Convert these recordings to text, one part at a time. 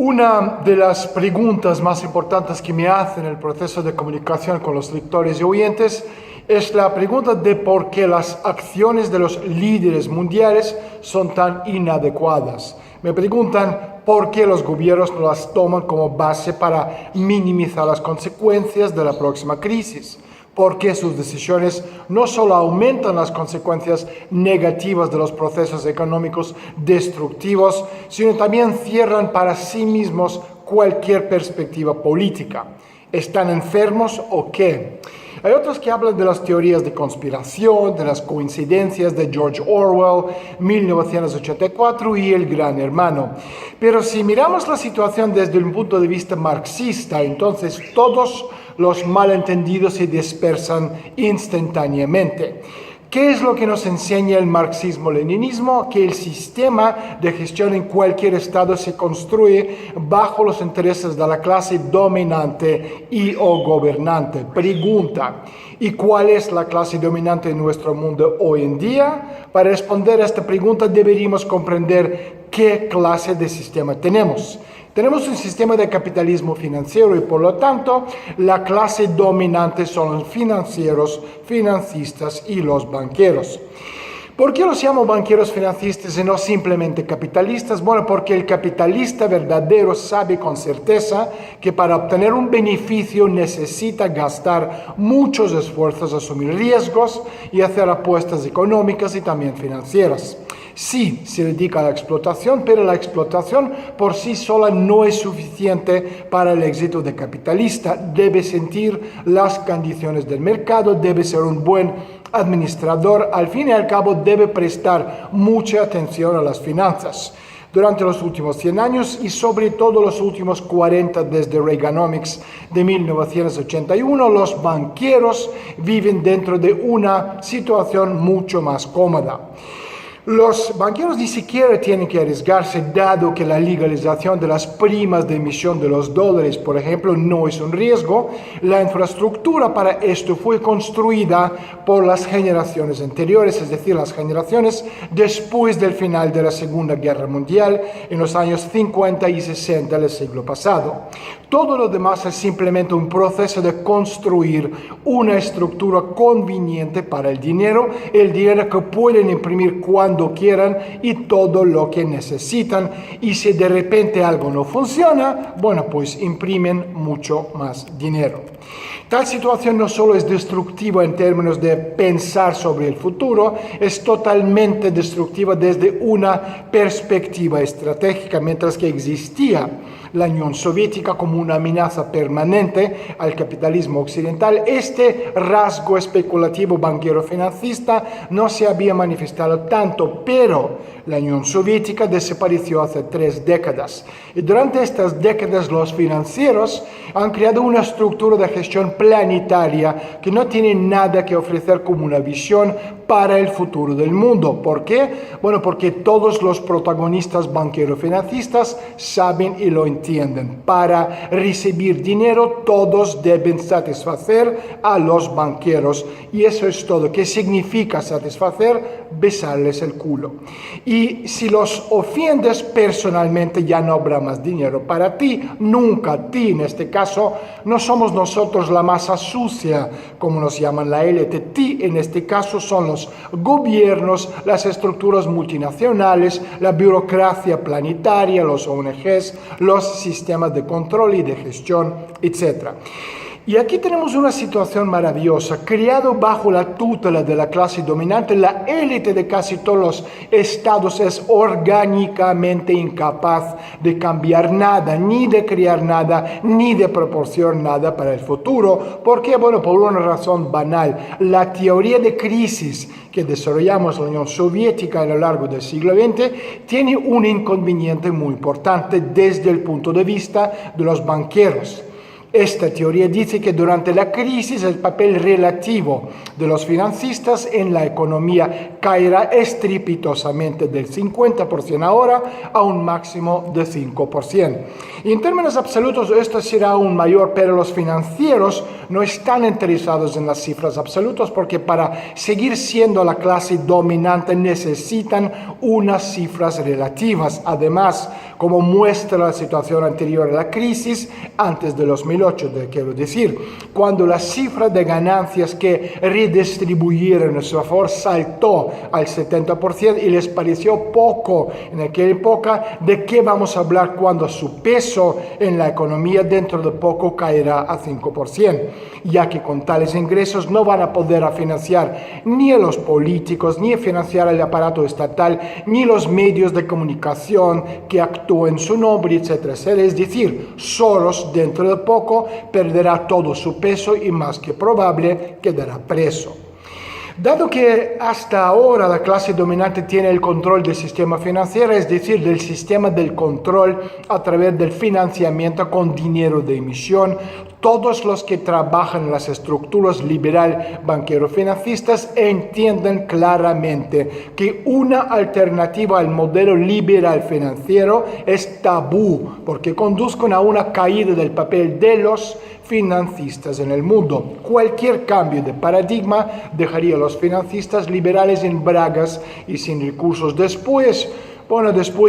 Una de las preguntas más importantes que me hacen en el proceso de comunicación con los lectores y oyentes es la pregunta de por qué las acciones de los líderes mundiales son tan inadecuadas. Me preguntan por qué los gobiernos no las toman como base para minimizar las consecuencias de la próxima crisis. ¿Por qué sus decisiones no solo aumentan las consecuencias negativas de los procesos económicos destructivos, sino también cierran para sí mismos cualquier perspectiva política? ¿Están enfermos o qué? Hay otros que hablan de las teorías de conspiración, de las coincidencias de George Orwell, 1984 y El Gran Hermano. Pero si miramos la situación desde un punto de vista marxista, entonces todos los malentendidos se dispersan instantáneamente. ¿Qué es lo que nos enseña el marxismo-leninismo? Que el sistema de gestión en cualquier estado se construye bajo los intereses de la clase dominante y o gobernante. Pregunta: ¿y cuál es la clase dominante en nuestro mundo hoy en día? Para responder a esta pregunta deberíamos comprender qué clase de sistema tenemos. Tenemos un sistema de capitalismo financiero y por lo tanto la clase dominante son los financieros, financistas y los banqueros. ¿Por qué los llamo banqueros financistas y no simplemente capitalistas? Bueno, porque el capitalista verdadero sabe con certeza que para obtener un beneficio necesita gastar muchos esfuerzos, asumir riesgos y hacer apuestas económicas y también financieras. Sí, se dedica a la explotación, pero la explotación por sí sola no es suficiente para el éxito del capitalista. Debe sentir las condiciones del mercado, debe ser un buen administrador, al fin y al cabo debe prestar mucha atención a las finanzas. Durante los últimos 100 años y sobre todo los últimos 40 desde Reaganomics de 1981, los banqueros viven dentro de una situación mucho más cómoda. Los banqueros ni siquiera tienen que arriesgarse, dado que la legalización de las primas de emisión de los dólares, por ejemplo, no es un riesgo. La infraestructura para esto fue construida por las generaciones anteriores, es decir, las generaciones después del final de la Segunda Guerra Mundial, en los años 50 y 60 del siglo pasado. Todo lo demás es simplemente un proceso de construir una estructura conveniente para el dinero que pueden imprimir cuando quieran y todo lo que necesitan, y si de repente algo no funciona, bueno, pues imprimen mucho más dinero. Tal situación no solo es destructiva en términos de pensar sobre el futuro, es totalmente destructiva desde una perspectiva estratégica. Mientras que existía la Unión Soviética como una amenaza permanente al capitalismo occidental, este rasgo especulativo banquero financista no se había manifestado tanto, pero la Unión Soviética desapareció hace 3 décadas. Y durante estas décadas los financieros han creado una estructura de gestión planetaria que no tiene nada que ofrecer como una visión para el futuro del mundo. ¿Por qué? Bueno, porque todos los protagonistas banquero-financistas saben y lo entienden. Para recibir dinero, todos deben satisfacer a los banqueros. Y eso es todo. ¿Qué significa satisfacer? Besarles el culo. Y si los ofendes personalmente, ya no habrá más dinero para ti. Nunca. Ti, en este caso, no somos nosotros la masa sucia, como nos llaman la élite. Ti, en este caso, son los gobiernos, las estructuras multinacionales, la burocracia planetaria, los ONGs, los sistemas de control y de gestión, etc. Y aquí tenemos una situación maravillosa. Creado bajo la tutela de la clase dominante, la élite de casi todos los estados es orgánicamente incapaz de cambiar nada, ni de crear nada, ni de proporcionar nada para el futuro. ¿Por qué? Bueno, por una razón banal. La teoría de crisis que desarrollamos en la Unión Soviética a lo largo del siglo XX tiene un inconveniente muy importante desde el punto de vista de los banqueros. Esta teoría dice que durante la crisis el papel relativo de los financistas en la economía caerá estrepitosamente del 50% ahora a un máximo de 5%. Y en términos absolutos esto será aún mayor, pero los financieros no están interesados en las cifras absolutas porque para seguir siendo la clase dominante necesitan unas cifras relativas. Además, como muestra la situación anterior a la crisis, antes de 2008, quiero decir, cuando la cifra de ganancias que redistribuyeron a su favor saltó al 70% y les pareció poco en aquella época, ¿de qué vamos a hablar cuando su peso en la economía dentro de poco caerá a 5%? Ya que con tales ingresos no van a poder financiar ni a los políticos, ni a financiar el aparato estatal, ni los medios de comunicación que actúen en su nombre, etcétera, etcétera. Es decir, Soros dentro de poco perderá todo su peso y más que probable quedará preso. Dado que hasta ahora la clase dominante tiene el control del sistema financiero, es decir, del sistema del control a través del financiamiento con dinero de emisión, todos los que trabajan en las estructuras liberal banquero financistas entienden claramente que una alternativa al modelo liberal financiero es tabú porque conduzcan a una caída del papel de los financistas en el mundo. Cualquier cambio de paradigma dejaría a los financistas liberales en bragas y sin recursos. Después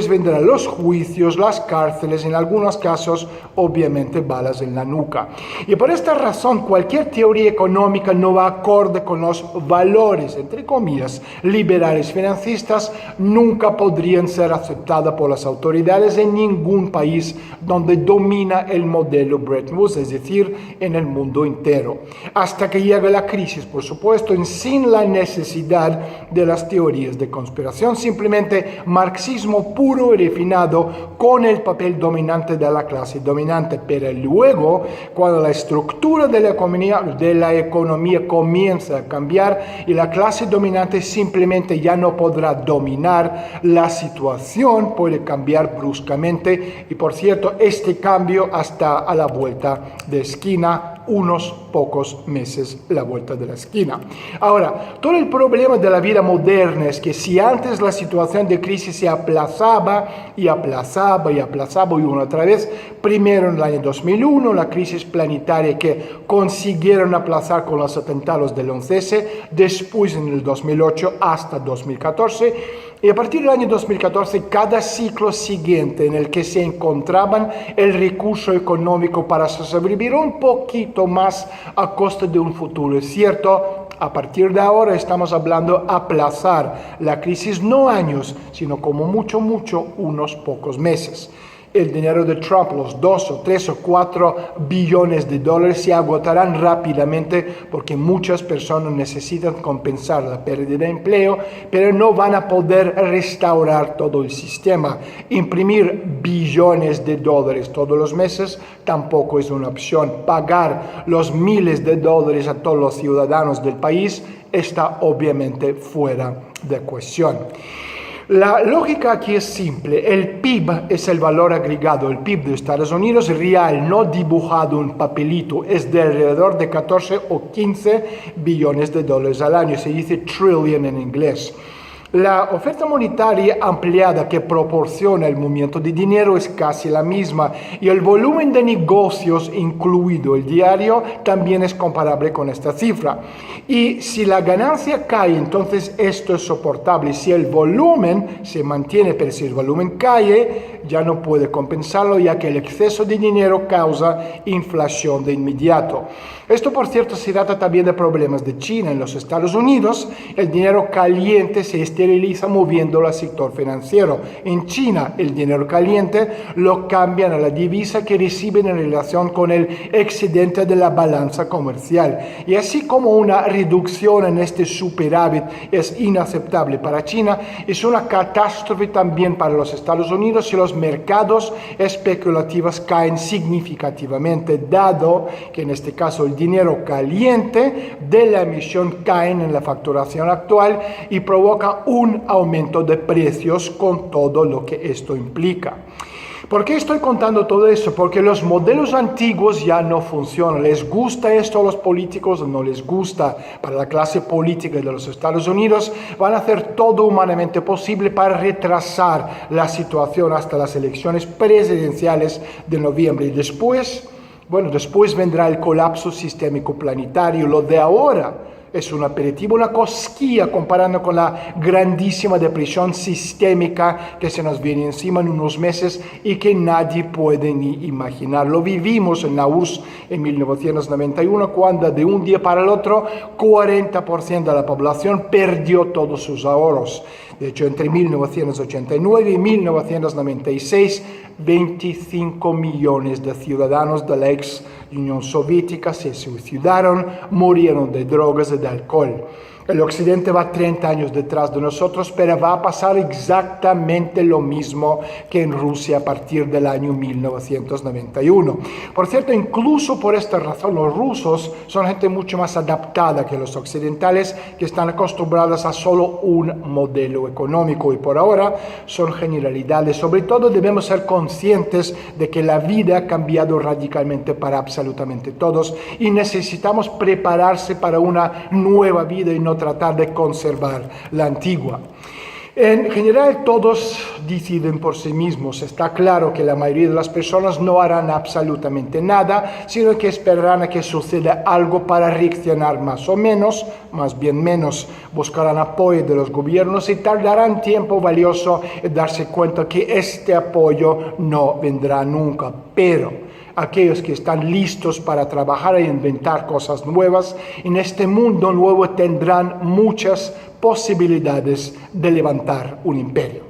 vendrán los juicios, las cárceles, en algunos casos, obviamente, balas en la nuca. Y por esta razón, cualquier teoría económica no va acorde con los valores, entre comillas, liberales financistas, nunca podrían ser aceptada por las autoridades en ningún país donde domina el modelo Bretton Woods, es decir, en el mundo entero. Hasta que llegue la crisis, por supuesto, sin la necesidad de las teorías de conspiración, simplemente marxismo puro y refinado con el papel dominante de la clase dominante. Pero luego, cuando la estructura de la economía comienza a cambiar y la clase dominante simplemente ya no podrá dominar, la situación puede cambiar bruscamente. Y por cierto, este cambio hasta a la vuelta de esquina, unos pocos meses la vuelta de la esquina. Ahora, todo el problema de la vida moderna es que si antes la situación de crisis se aplazaba y una otra vez, primero en el año 2001, la crisis planetaria que consiguieron aplazar con los atentados del 11S, después en el 2008 hasta 2014, y a partir del año 2014, cada ciclo siguiente en el que se encontraban el recurso económico para sobrevivir un poquito más a costa de un futuro. Es cierto, a partir de ahora estamos hablando de aplazar la crisis no años, sino como mucho, unos pocos meses. El dinero de Trump, los 2 o 3 o 4 billones de dólares se agotarán rápidamente porque muchas personas necesitan compensar la pérdida de empleo, pero no van a poder restaurar todo el sistema. Imprimir billones de dólares todos los meses tampoco es una opción. Pagar los miles de dólares a todos los ciudadanos del país está obviamente fuera de cuestión. La lógica aquí es simple. El PIB es el valor agregado. El PIB de Estados Unidos real, no dibujado en papelito, es de alrededor de 14 o 15 billones de dólares al año. Se dice trillion en inglés. La oferta monetaria ampliada que proporciona el movimiento de dinero es casi la misma y el volumen de negocios, incluido el diario, también es comparable con esta cifra. Y si la ganancia cae, entonces esto es soportable. Si el volumen se mantiene, pero si el volumen cae, ya no puede compensarlo, ya que el exceso de dinero causa inflación de inmediato. Esto, por cierto, se trata también de problemas de China. En los Estados Unidos, el dinero caliente se esteriliza moviéndolo al sector financiero. En China, el dinero caliente lo cambian a la divisa que reciben en relación con el excedente de la balanza comercial. Y así como una reducción en este superávit es inaceptable para China, es una catástrofe también para los Estados Unidos si los mercados especulativos caen significativamente, dado que en este caso el dinero caliente de la emisión caen en la facturación actual y provoca un aumento de precios con todo lo que esto implica. ¿Por qué estoy contando todo eso? Porque los modelos antiguos ya no funcionan. ¿Les gusta esto a los políticos o no les gusta? Para la clase política de los Estados Unidos van a hacer todo humanamente posible para retrasar la situación hasta las elecciones presidenciales de noviembre. Y después, después vendrá el colapso sistémico planetario. Lo de ahora es un aperitivo, una cosquilla comparando con la grandísima depresión sistémica que se nos viene encima en unos meses y que nadie puede ni imaginar. Lo vivimos en la URSS en 1991 cuando de un día para el otro 40% de la población perdió todos sus ahorros. De hecho, entre 1989 y 1996, 25 millones de ciudadanos de la ex Unión Soviética se suicidaron, murieron de drogas y de alcohol. El Occidente va 30 años detrás de nosotros, pero va a pasar exactamente lo mismo que en Rusia a partir del año 1991. Por cierto, incluso por esta razón, los rusos son gente mucho más adaptada que los occidentales, que están acostumbrados a solo un modelo económico y por ahora son generalidades. Sobre todo debemos ser conscientes de que la vida ha cambiado radicalmente para absolutamente todos y necesitamos prepararse para una nueva vida y no tratar de conservar la antigua. En general, todos deciden por sí mismos. Está claro que la mayoría de las personas no harán absolutamente nada, sino que esperarán a que suceda algo para reaccionar más o menos, más bien menos. Buscarán apoyo de los gobiernos y tardarán tiempo valioso en darse cuenta que este apoyo no vendrá nunca. Pero aquellos que están listos para trabajar e inventar cosas nuevas, en este mundo nuevo tendrán muchas posibilidades de levantar un imperio.